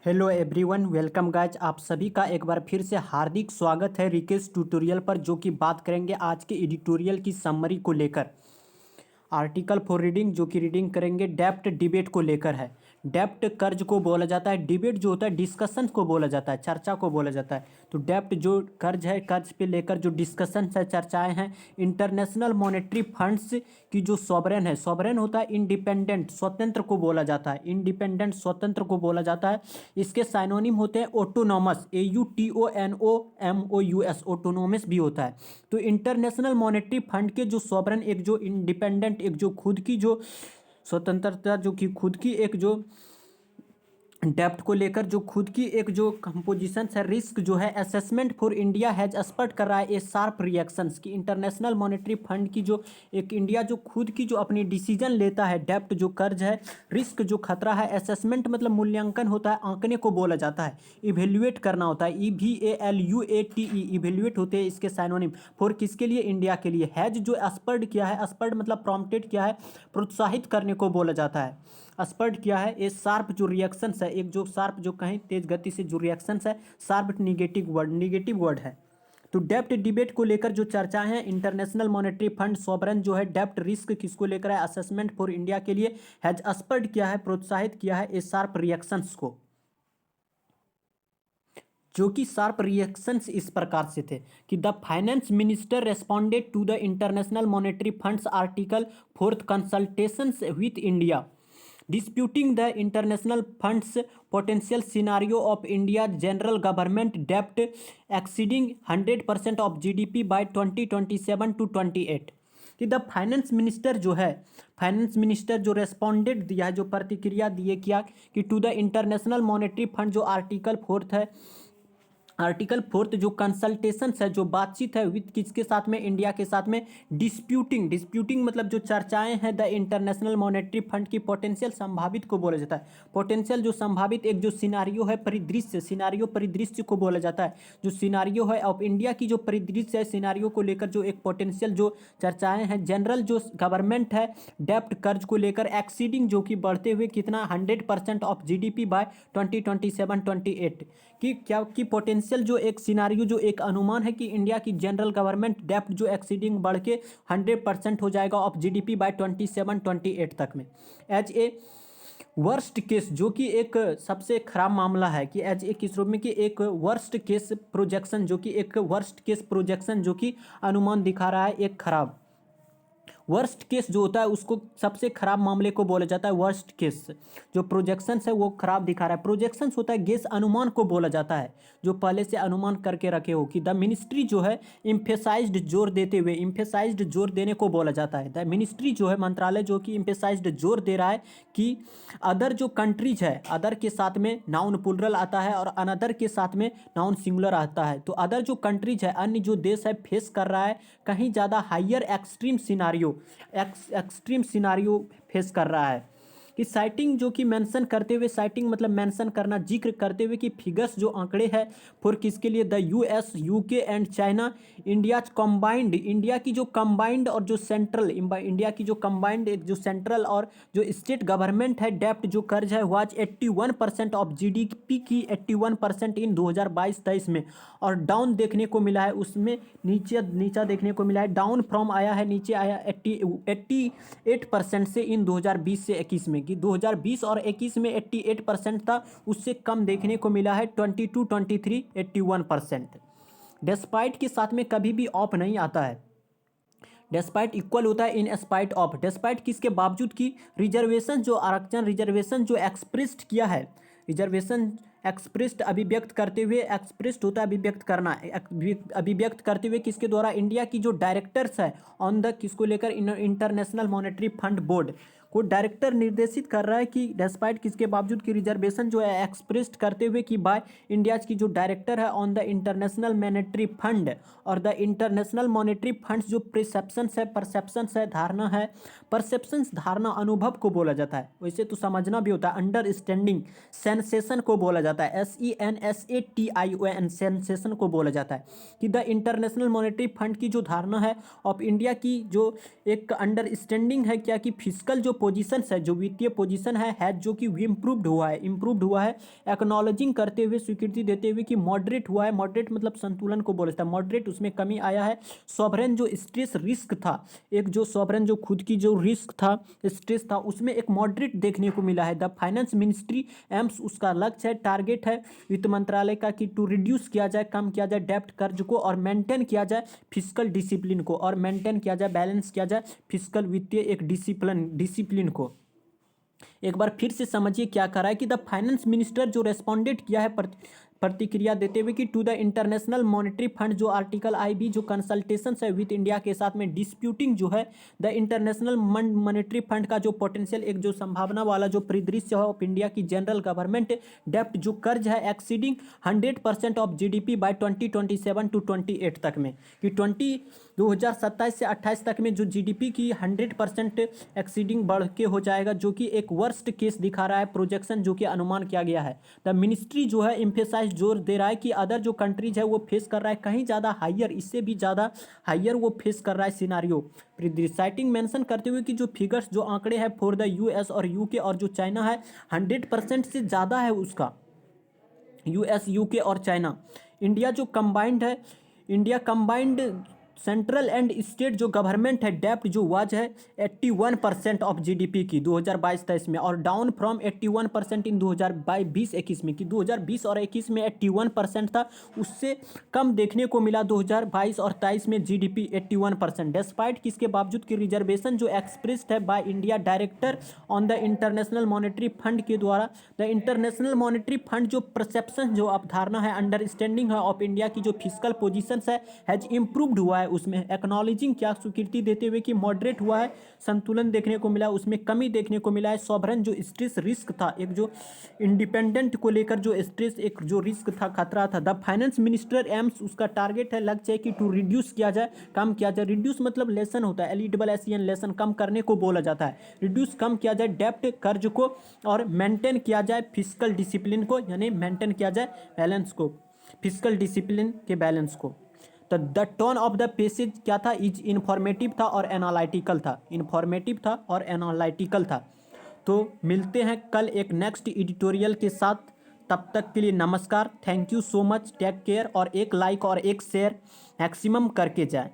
Hello everyone, welcome guys. आप सभी का एक बार फिर से हार्दिक स्वागत है रिकेश ट्यूटोरियल पर, जो कि बात करेंगे आज के एडिटोरियल की समरी को लेकर। आर्टिकल फॉर रीडिंग, जो कि रीडिंग करेंगे डेप्ट डिबेट को लेकर है। डेप्ट कर्ज को बोला जाता है, डिबेट जो होता है डिस्कशन को बोला जाता है, चर्चा को बोला जाता है। तो डेप्ट जो कर्ज है, कर्ज पे लेकर जो डिस्कशन है, चर्चाएं हैं। इंटरनेशनल मॉनेटरी फंड्स की जो सॉवरेन है, सॉवरेन होता है इंडिपेंडेंट, स्वतंत्र को बोला जाता है, इंडिपेंडेंट स्वतंत्र को बोला जाता है। इसके साइनोनिम होते हैं ऑटोनॉमस, AUTONOMOUS, ऑटोनोमस भी होता है। तो इंटरनेशनल मॉनेटरी फंड के जो सॉवरेन, एक जो इंडिपेंडेंट, एक जो खुद की जो स्वतंत्रता, जो कि खुद की एक जो डेप्ट को लेकर जो खुद की एक जो कंपोजिशन है, रिस्क जो है, assessment for India has expert कर रहा है ए शार्प रिएक्शंस की। इंटरनेशनल मॉनेटरी फंड की जो एक इंडिया जो खुद की जो अपनी डिसीजन लेता है, डेप्ट जो कर्ज है, रिस्क जो खतरा है, असेसमेंट मतलब मूल्यांकन होता है, आंकने को बोला जाता है, इवेल्युएट करना होता है, EVALUATE, इवेल्युएट होते हैं इसके साइनोनिम। फॉर किसके लिए? इंडिया के लिए। हैज जो एक्सपर्ट किया है, एक्सपर्ट मतलब प्रॉम्प्टेड किया है, प्रोत्साहित करने को बोला जाता है। एक्सपर्ट किया है ए शार्प जो रिएक्शंस है, एक जो शार्प जो कहीं तेज गति से जो रिएक्शंस है, शार्प निगेटिव वर्ड है। तो डेप्ट डिबेट को लेकर जो चर्चाएं हैं, इंटरनेशनल मॉनेटरी फंड सॉवरेन जो है, डेप्ट रिस्क किसको लेकर है, असेसमेंट फॉर इंडिया के लिए, हैज एक्सपर्ट किया है, प्रोत्साहित किया है ए शार्प रिएक्शंस को। जो कि शार्प रिएक्शंस इस प्रकार से थे कि the finance minister responded to the international monetary funds article fourth consultations with India, disputing the international funds potential scenario of India's general government debt exceeding 100% of GDP by 2027 to 28। कि the finance minister जो है, finance minister जो responded दिया है, जो प्रतिक्रिया दिए किया कि to the international monetary fund जो आर्टिकल फोर्थ है, आर्टिकल फोर्थ जो कंसल्टेशन है, जो बातचीत है विद किसके साथ में, इंडिया के साथ में। डिस्प्यूटिंग मतलब जो चर्चाएं हैं द इंटरनेशनल मॉनेटरी फंड की पोटेंशियल, संभावित को बोला जाता है। पोटेंशियल जो संभावित एक जो सिनारियो है, परिदृश्य, सिनारियो परिदृश्य को बोला जाता है। जो सिनारियो है ऑफ इंडिया की जो परिदृश्य है, सिनारियो को लेकर जो एक पोटेंशियल जो चर्चाएं हैं, जनरल जो गवर्नमेंट है, डेप्ट कर्ज को लेकर एक्सीडिंग जो कि बढ़ते हुए कितना, 100% ऑफ GDP बाय 2027-28 की क्या की पोटेंशियल जो एक सिनारियो, जो एक अनुमान है कि इंडिया की जनरल गवर्नमेंट डेप्ट जो एक्सीडिंग बढ़ के 100% हो जाएगा ऑफ GDP बाय 27-28 तक में। एज ए वर्स्ट केस, जो कि एक सबसे खराब मामला है, कि एज ए किस रूप में, कि एक वर्स्ट केस प्रोजेक्शन, जो कि एक वर्स्ट केस प्रोजेक्शन जो कि अनुमान दिखा रहा है एक खराब। वर्स्ट केस जो होता है उसको सबसे खराब मामले को बोला जाता है वर्स्ट केस। जो प्रोजेक्शंस है वो खराब दिखा रहा है। प्रोजेक्शंस होता है गेस, अनुमान को बोला जाता है, जो पहले से अनुमान करके रखे हो। कि द मिनिस्ट्री जो है इम्फेसाइज्ड, जोर देते हुए, इम्फेसाइज्ड जोर देने को बोला जाता है। द मिनिस्ट्री जो है मंत्रालय, जो कि इम्फेसाइज्ड जोर दे रहा है कि अदर जो कंट्रीज है, अदर के साथ में नाउन प्लुरल आता है और अनदर के साथ में नाउन सिंगुलर आता है। तो अदर जो कंट्रीज है, अन्य जो देश है, फेस कर रहा है कहीं ज़्यादा हाइयर एक्सट्रीम सिनारियो फेस कर रहा है। कि साइटिंग जो कि मेंशन करते हुए, साइटिंग मतलब मेंशन करना, जिक्र करते हुए कि फिगर्स जो आंकड़े हैं फॉर किसके लिए, the US, UK and China, India combined, India की जो कंबाइंड और जो सेंट्रल, इंडिया की जो कंबाइंड एक जो सेंट्रल और जो स्टेट गवर्नमेंट है, डेप्ट जो कर्ज है, वाज 81% ऑफ GDP की, 81% इन 2022-23 में। और डाउन देखने को मिला है उसमें, नीचा देखने को मिला है, डाउन फ्रॉम आया है, नीचे आया 88% से इन 2020 से 21 में। कि 2020 और 21 में 88% था, उससे कम देखने को मिला है 22-23 81%। डेस्पाइट के साथ में कभी भी ऑफ नहीं आता है, डेस्पाइट इक्वल होता है इन स्पाइट ऑफ। डेस्पाइट किसके बावजूद की, रिजर्वेशन जो आरक्षण, रिजर्वेशन जो एक्सप्रेस्ड किया है, रिजर्वेशन एक्सप्रेस्ड अभिव्यक्त करते हुए, एक्सप्रेस्ड होता है अभिव्यक्त करना, अभिव्यक्त करते हुए किसके द्वारा, इंडिया की जो डायरेक्टर्स है ऑन द किसको लेकर, इंटरनेशनल मॉनेटरी फंड बोर्ड को डायरेक्टर निर्देशित कर रहा है कि डेस्पाइट किसके बावजूद की रिजर्वेशन जो है एक्सप्रेस्ड करते हुए कि बाय इंडिया की जो डायरेक्टर है on the international monetary fund. और द इंटरनेशनल मॉनेटरी फंड्स जो परसेप्शंस है, धारणा है, परसेप्शंस धारणा, अनुभव को बोला जाता है। वैसे तो समझना भी होता है, अंडरस्टैंडिंग, सेंसेशन को बोला जाता है, SENSATION, सेंसेशन को बोला जाता है। कि द इंटरनेशनल मॉनेटरी फंड की जो धारणा है ऑफ इंडिया की, जो एक अंडरस्टैंडिंग है क्या, कि फिजिकल जो पोजीशन है, जो वित्तीय पोजीशन है जो कि इम्प्रूव्ड हुआ है, एक्नॉलेजिंग करते हुए, स्वीकृति देते हुए कि मॉडरेट हुआ है। मॉडरेट मतलब संतुलन को बोलता है, मॉडरेट उसमें कमी आया है। सॉवरेन जो स्ट्रेस रिस्क था, एक जो सॉवरेन जो खुद की जो रिस्क था, स्ट्रेस था, उसमें एक मॉडरेट देखने को मिला है। द फाइनेंस मिनिस्ट्री एम्स, उसका लक्ष्य है, टारगेट है वित्त मंत्रालय का कि टू रिड्यूस किया जाए, कम किया जाए डेब्ट, कर्ज को, और मेंटेन किया जाए फिस्कल डिसिप्लिन को, और मेंटेन किया जाए, बैलेंस किया जाए फिस्कल वित्तीय एक डिसिप्लिन को। एक बार फिर से समझिए क्या कर रहा है कि द फाइनेंस मिनिस्टर जो रेस्पॉन्डेड किया है प्रतिक्रिया देते हुए कि to the international monetary fund, जो आर्टिकल आई भी जो कंसल्टेशन है विद इंडिया के साथ में, डिस्प्यूटिंग जो है द इंटरनेशनल मॉनेटरी फंड का जो पोटेंशियल, एक जो संभावना वाला जो परिदृश्य है ऑफ इंडिया की जनरल गवर्नमेंट डेप्ट, जो कर्ज है exceeding 100% of GDP by 2027 to 28 तक में, कि 2027 से 28 तक में जो जीडीपी की 100% एक्सीडिंग बढ़ के हो जाएगा, जो कि एक वर्स्ट केस दिखा रहा है प्रोजेक्शन, जो कि अनुमान किया गया है। द मिनिस्ट्री जो है इम्फेसाइज जोर दे रहा है कि अदर जो कंट्रीज है वो फेस कर रहा है कहीं ज़्यादा हाइयर, इससे भी ज़्यादा हाइयर वो फेस कर रहा है सिनारियो। साइटिंग मेंशन करते हुए कि जो फिगर्स, जो आंकड़े हैं फॉर द यूएस और यूके, और जो चाइना है 100% से ज़्यादा है उसका, यूएस, यूके और चाइना। इंडिया जो कंबाइंड है, India combined central and state जो गवर्नमेंट है डेप्ट जो वाज है 81% ऑफ जीडीपी की 2022-23 में, और डाउन फ्रॉम 81% इन 2020-21 में, कि 2020 और 21 में 81% था, उससे कम देखने को मिला 2022 और 23 में जीडीपी 81%, डिस्पाइट किसके बावजूद कि रिजर्वेशन जो एक्सप्रेस्ड है by India director on the international monetary fund के द्वारा। द इंटरनेशनल मॉनेटरी फंड जो परसेप्शन, जो अवधारणा है, अंडरस्टैंडिंग है ऑफ इंडिया की जो फिजिकल पोजीशन है हैज इम्प्रूव्ड हुआ है, उसमें एक्नॉलेजिंग क्या स्वीकृति देते हुए कि मॉडरेट हुआ है, संतुलन देखने को मिला, उसमें कमी देखने को मिला है। सॉवरेन जो स्ट्रेस रिस्क था, एक जो इंडिपेंडेंट को लेकर जो स्ट्रेस, एक जो रिस्क था, खतरा था। द फाइनेंस मिनिस्टर एम्स, उसका टारगेट है, लक्ष्य है कि टू रिड्यूस किया जाए, कम किया जाए। रिड्यूस मतलब लेसन होता है, LESSEN लेसन, कम करने को बोला जाता है। रिड्यूस कम किया जाए डेप्ट कर्ज को, और मेंटेन किया जाए फिस्कल डिसिप्लिन को, यानी मेंटेन किया जाए बैलेंस को, फिस्कल डिसिप्लिन के बैलेंस को। तो the tone of the passage क्या था, इज इन्फॉर्मेटिव था और एनालिटिकल था, इन्फॉर्मेटिव था और एनालिटिकल था। तो मिलते हैं कल एक नेक्स्ट एडिटोरियल के साथ, तब तक के लिए नमस्कार, thank you so much, take care, और एक लाइक और एक शेयर मैक्सिमम करके जाए।